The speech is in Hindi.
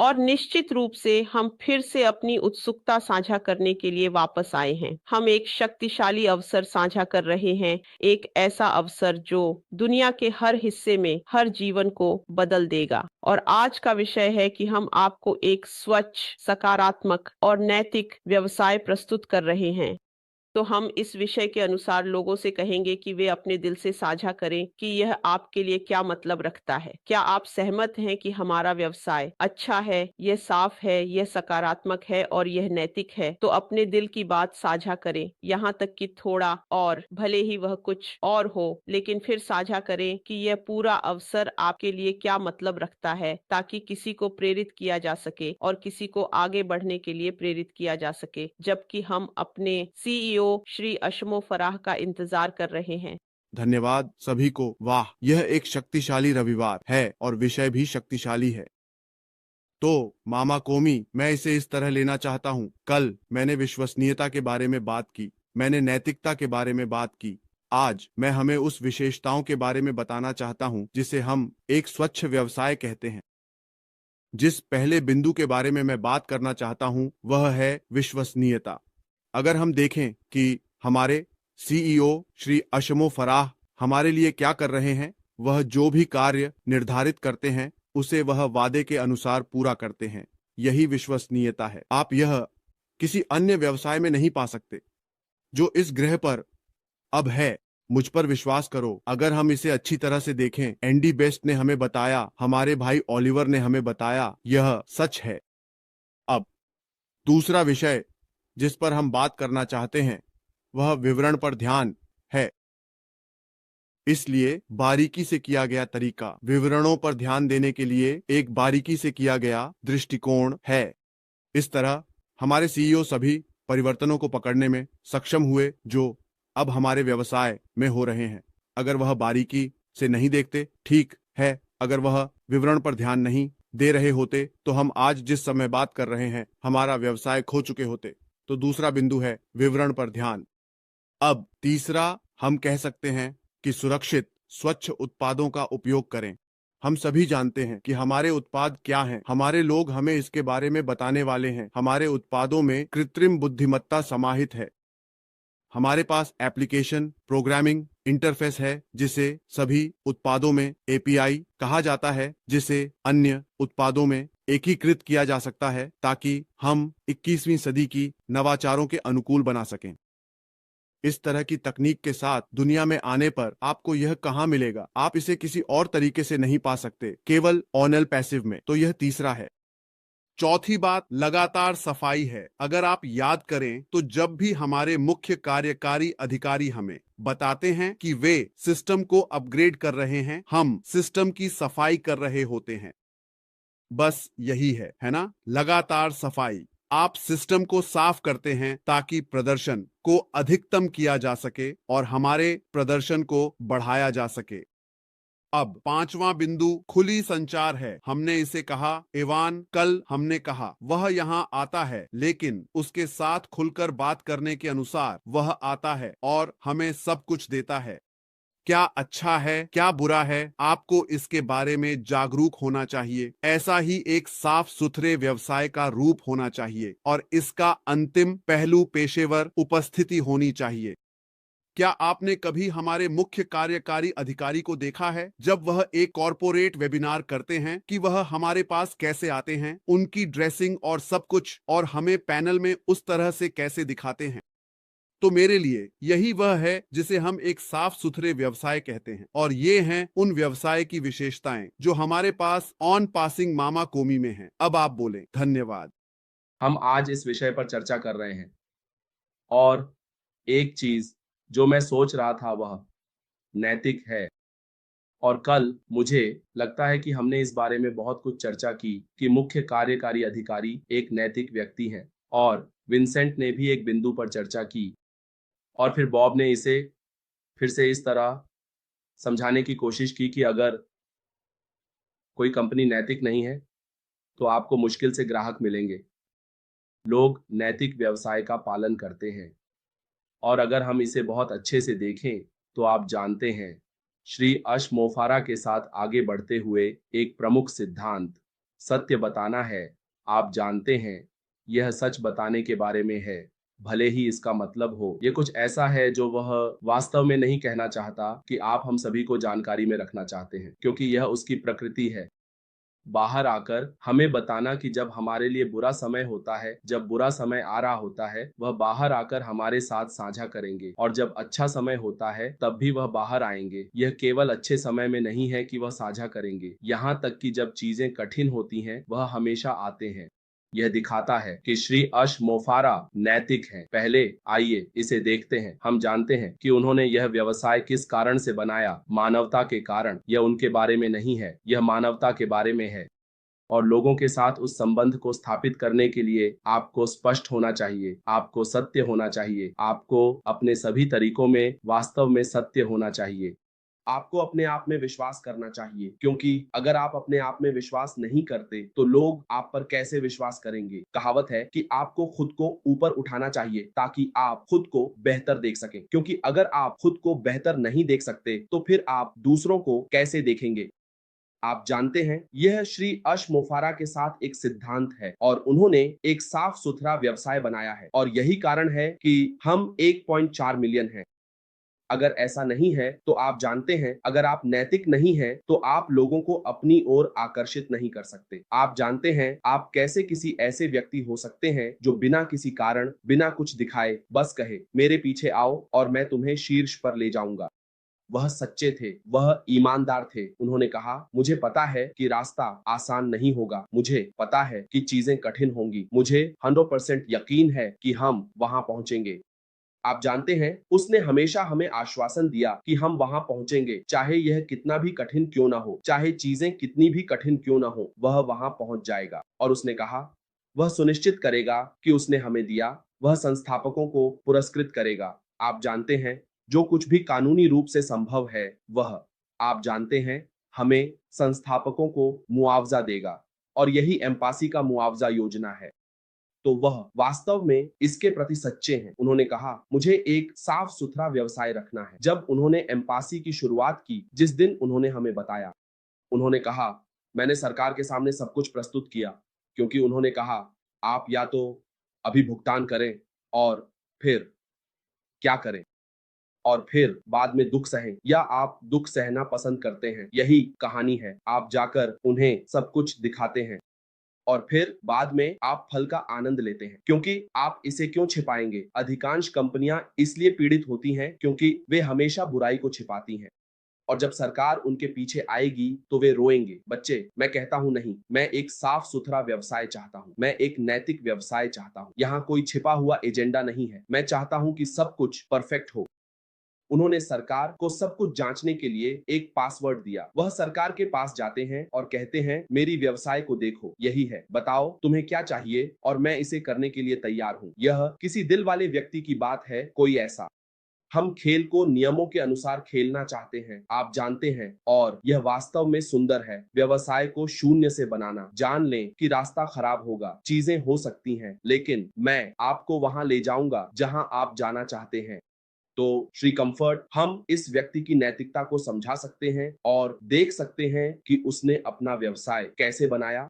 और निश्चित रूप से हम फिर से अपनी उत्सुकता साझा करने के लिए वापस आए हैं। हम एक शक्तिशाली अवसर साझा कर रहे हैं, एक ऐसा अवसर जो दुनिया के हर हिस्से में हर जीवन को बदल देगा। और आज का विषय है कि हम आपको एक स्वच्छ, सकारात्मक और नैतिक व्यवसाय प्रस्तुत कर रहे हैं। तो हम इस विषय के अनुसार लोगों से कहेंगे कि वे अपने दिल से साझा करें कि यह आपके लिए क्या मतलब रखता है। क्या आप सहमत हैं कि हमारा व्यवसाय अच्छा है, यह साफ है, यह सकारात्मक है और यह नैतिक है? तो अपने दिल की बात साझा करें, यहाँ तक कि थोड़ा और, भले ही वह कुछ और हो, लेकिन फिर साझा करें कि यह पूरा अवसर आपके लिए क्या मतलब रखता है, ताकि किसी को प्रेरित किया जा सके और किसी को आगे बढ़ने के लिए प्रेरित किया जा सके, जबकि हम अपने सीईओ श्री अशमो फराह का इंतजार कर रहे हैं। धन्यवाद सभी को। वाह, यह एक शक्तिशाली रविवार है और विषय भी शक्तिशाली है। तो मामा कोमी, मैं इसे इस तरह लेना चाहता हूँ। कल मैंने विश्वसनीयता के बारे में बात की, मैंने नैतिकता के बारे में बात की। आज मैं हमें उस विशेषताओं के बारे में बताना चाहता हूँ जिसे हम एक स्वच्छ व्यवसाय कहते हैं। जिस पहले बिंदु के बारे में मैं बात करना चाहता हूं वह है विश्वसनीयता। अगर हम देखें कि हमारे सीईओ श्री अशमो फराह हमारे लिए क्या कर रहे हैं, वह जो भी कार्य निर्धारित करते हैं उसे वह वादे के अनुसार पूरा करते हैं। यही विश्वसनीयता है। आप यह किसी अन्य व्यवसाय में नहीं पा सकते जो इस ग्रह पर अब है। मुझ पर विश्वास करो, अगर हम इसे अच्छी तरह से देखें, एंडी बेस्ट ने हमें बताया, हमारे भाई ओलिवर ने हमें बताया, यह सच है। अब दूसरा विषय जिस पर हम बात करना चाहते हैं वह विवरण पर ध्यान है। इसलिए बारीकी से किया गया तरीका, विवरणों पर ध्यान देने के लिए एक बारीकी से किया गया दृष्टिकोण है। इस तरह हमारे सीईओ सभी परिवर्तनों को पकड़ने में सक्षम हुए जो अब हमारे व्यवसाय में हो रहे हैं। अगर वह बारीकी से नहीं देखते, ठीक है, अगर वह विवरण पर ध्यान नहीं दे रहे होते तो हम आज जिस समय बात कर रहे हैं हमारा व्यवसाय खो चुके होते। तो दूसरा बिंदु है विवरण पर ध्यान। अब तीसरा, हम कह सकते हैं कि सुरक्षित स्वच्छ उत्पादों का उपयोग करें। हम सभी जानते हैं कि हमारे उत्पाद क्या हैं। हमारे लोग हमें इसके बारे में बताने वाले हैं। हमारे उत्पादों में कृत्रिम बुद्धिमत्ता समाहित है। हमारे पास एप्लीकेशन प्रोग्रामिंग इंटरफेस है जिसे सभी उत्पादों में एपीआई कहा जाता है, जिसे अन्य उत्पादों में एकीकृत किया जा सकता है ताकि हम 21वीं सदी की नवाचारों के अनुकूल बना सकें। इस तरह की तकनीक के साथ दुनिया में आने पर आपको यह कहां मिलेगा? आप इसे किसी और तरीके से नहीं पा सकते, केवल ऑनल पैसिव में। तो यह तीसरा है। चौथी बात लगातार सफाई है। अगर आप याद करें तो जब भी हमारे मुख्य कार्यकारी अधिकारी हमें बताते हैं कि वे सिस्टम को अपग्रेड कर रहे हैं, हम सिस्टम की सफाई कर रहे होते हैं। बस यही है ना? लगातार सफाई। आप सिस्टम को साफ करते हैं ताकि प्रदर्शन को अधिकतम किया जा सके और हमारे प्रदर्शन को बढ़ाया जा सके। अब पांचवा बिंदु खुली संचार है। हमने इसे कहा, इवान, कल हमने कहा वह यहाँ आता है, लेकिन उसके साथ खुलकर बात करने के अनुसार वह आता है और हमें सब कुछ देता है। क्या अच्छा है, क्या बुरा है, आपको इसके बारे में जागरूक होना चाहिए। ऐसा ही एक साफ सुथरे व्यवसाय का रूप होना चाहिए और इसका अंतिम पहलू पेशेवर उपस्थिति होनी चाहिए। क्या आपने कभी हमारे मुख्य कार्यकारी अधिकारी को देखा है जब वह एक कॉरपोरेट वेबिनार करते हैं कि वह हमारे पास कैसे आते हैं, उनकी ड्रेसिंग और सब कुछ, और हमें पैनल में उस तरह से कैसे दिखाते हैं? तो मेरे लिए यही वह है जिसे हम एक साफ सुथरे व्यवसाय कहते हैं और ये हैं उन व्यवसाय की विशेषताएं जो हमारे पास ऑन पासिंग मामा कोमी में हैं। अब आप बोलें। धन्यवाद। हम आज इस विषय पर चर्चा कर रहे हैं और एक चीज जो मैं सोच रहा था वह नैतिक है। और कल मुझे लगता है कि हमने इस बारे में बहुत कुछ चर्चा की कि मुख्य कार्यकारी अधिकारी एक नैतिक व्यक्ति हैं, और विंसेंट ने भी एक बिंदु पर चर्चा की और फिर बॉब ने इसे फिर से इस तरह समझाने की कोशिश की कि अगर कोई कंपनी नैतिक नहीं है तो आपको मुश्किल से ग्राहक मिलेंगे। लोग नैतिक व्यवसाय का पालन करते हैं और अगर हम इसे बहुत अच्छे से देखें तो आप जानते हैं, श्री अश मोफारा के साथ आगे बढ़ते हुए एक प्रमुख सिद्धांत सत्य बताना है। आप जानते हैं, यह सच बताने के बारे में है, भले ही इसका मतलब हो। ये कुछ ऐसा है जो वह वास्तव में नहीं कहना चाहता कि आप हम सभी को जानकारी में रखना चाहते हैं, क्योंकि यह उसकी प्रकृति है। बाहर आकर हमें बताना कि जब हमारे लिए बुरा समय होता है, जब बुरा समय आ रहा होता है, वह बाहर आकर हमारे साथ साझा करेंगे, और जब अच्छा समय होता है तब भी वह बाहर आएंगे। यह केवल अच्छे समय में नहीं है कि वह साझा करेंगे, यहाँ तक कि जब चीजें कठिन होती हैं वह हमेशा आते हैं। यह दिखाता है कि श्री अश मोफारा नैतिक हैं। पहले आइए इसे देखते हैं। हम जानते हैं कि उन्होंने यह व्यवसाय किस कारण से बनाया, मानवता के कारण। यह उनके बारे में नहीं है, यह मानवता के बारे में है। और लोगों के साथ उस संबंध को स्थापित करने के लिए आपको स्पष्ट होना चाहिए, आपको सत्य होना चाहिए, आपको अपने सभी तरीकों में वास्तव में सत्य होना चाहिए। आपको अपने आप में विश्वास करना चाहिए, क्योंकि अगर आप अपने आप में विश्वास नहीं करते तो लोग आप पर कैसे विश्वास करेंगे। कहावत है कि आपको खुद को ऊपर उठाना चाहिए ताकि आप खुद को बेहतर देख सकें, क्योंकि अगर आप खुद को बेहतर नहीं देख सकते तो फिर आप दूसरों को कैसे देखेंगे। आप जानते हैं, यह श्री अश मोफारा के साथ एक सिद्धांत है और उन्होंने एक साफ सुथरा व्यवसाय बनाया है, और यही कारण है कि हम 1.4 मिलियन हैं। अगर ऐसा नहीं है तो आप जानते हैं, अगर आप नैतिक नहीं हैं तो आप लोगों को अपनी ओर आकर्षित नहीं कर सकते। आप जानते हैं, आप कैसे किसी ऐसे व्यक्ति हो सकते हैं जो बिना किसी कारण, बिना कुछ दिखाए बस कहे, मेरे पीछे आओ और मैं तुम्हें शीर्ष पर ले जाऊंगा। वह सच्चे थे, वह ईमानदार थे। उन्होंने कहा, मुझे पता है कि रास्ता आसान नहीं होगा, मुझे पता है कि चीजें कठिन होंगी, मुझे 100% यकीन है कि हम वहां पहुंचेंगे। आप जानते हैं, उसने हमेशा हमें आश्वासन दिया कि हम वहां पहुंचेंगे, चाहे यह कितना भी कठिन क्यों ना हो, चाहे चीजें कितनी भी कठिन क्यों ना हो, वह वहां पहुंच जाएगा। और उसने कहा, वह सुनिश्चित करेगा कि उसने हमें दिया, वह संस्थापकों को पुरस्कृत करेगा। आप जानते हैं, जो कुछ भी कानूनी रूप से संभव है, वह, आप जानते हैं, हमें संस्थापकों को मुआवजा देगा, और यही एम्पासी का मुआवजा योजना है। तो वह वास्तव में इसके प्रति सच्चे हैं। उन्होंने कहा, मुझे एक साफ सुथरा व्यवसाय रखना है। जब उन्होंने एम्पासी की शुरुआत की, जिस दिन उन्होंने हमें बताया, उन्होंने कहा, मैंने सरकार के सामने सब कुछ प्रस्तुत किया, क्योंकि उन्होंने कहा, आप या तो अभी भुगतान करें और फिर क्या करें, और फिर बाद में दुख सहें, या आप दुख सहना पसंद करते हैं। यही कहानी है। आप जाकर उन्हें सब कुछ दिखाते हैं और फिर बाद में आप फल का आनंद लेते हैं, क्योंकि आप इसे क्यों छिपाएंगे। अधिकांश कंपनियां इसलिए पीड़ित होती हैं क्योंकि वे हमेशा बुराई को छिपाती हैं, और जब सरकार उनके पीछे आएगी तो वे रोएंगे। बच्चे, मैं कहता हूं नहीं, मैं एक साफ सुथरा व्यवसाय चाहता हूं, मैं एक नैतिक व्यवसाय चाहता हूं। यहाँ कोई छिपा हुआ एजेंडा नहीं है। मैं चाहता हूं कि सब कुछ परफेक्ट हो। उन्होंने सरकार को सब कुछ जांचने के लिए एक पासवर्ड दिया। वह सरकार के पास जाते हैं और कहते हैं, मेरी व्यवसाय को देखो, यही है, बताओ तुम्हें क्या चाहिए और मैं इसे करने के लिए तैयार हूं। यह किसी दिल वाले व्यक्ति की बात है, कोई ऐसा। हम खेल को नियमों के अनुसार खेलना चाहते हैं, आप जानते हैं, और यह वास्तव में सुंदर है। व्यवसाय को शून्य से बनाना। जान लें कि रास्ता खराब होगा, चीजें हो सकती हैं, लेकिन मैं आपको वहां ले जाऊंगा जहां आप जाना चाहते हैं। तो श्री कंफर्ट, हम इस व्यक्ति की नैतिकता को समझा सकते हैं और देख सकते हैं कि उसने अपना व्यवसाय कैसे बनाया।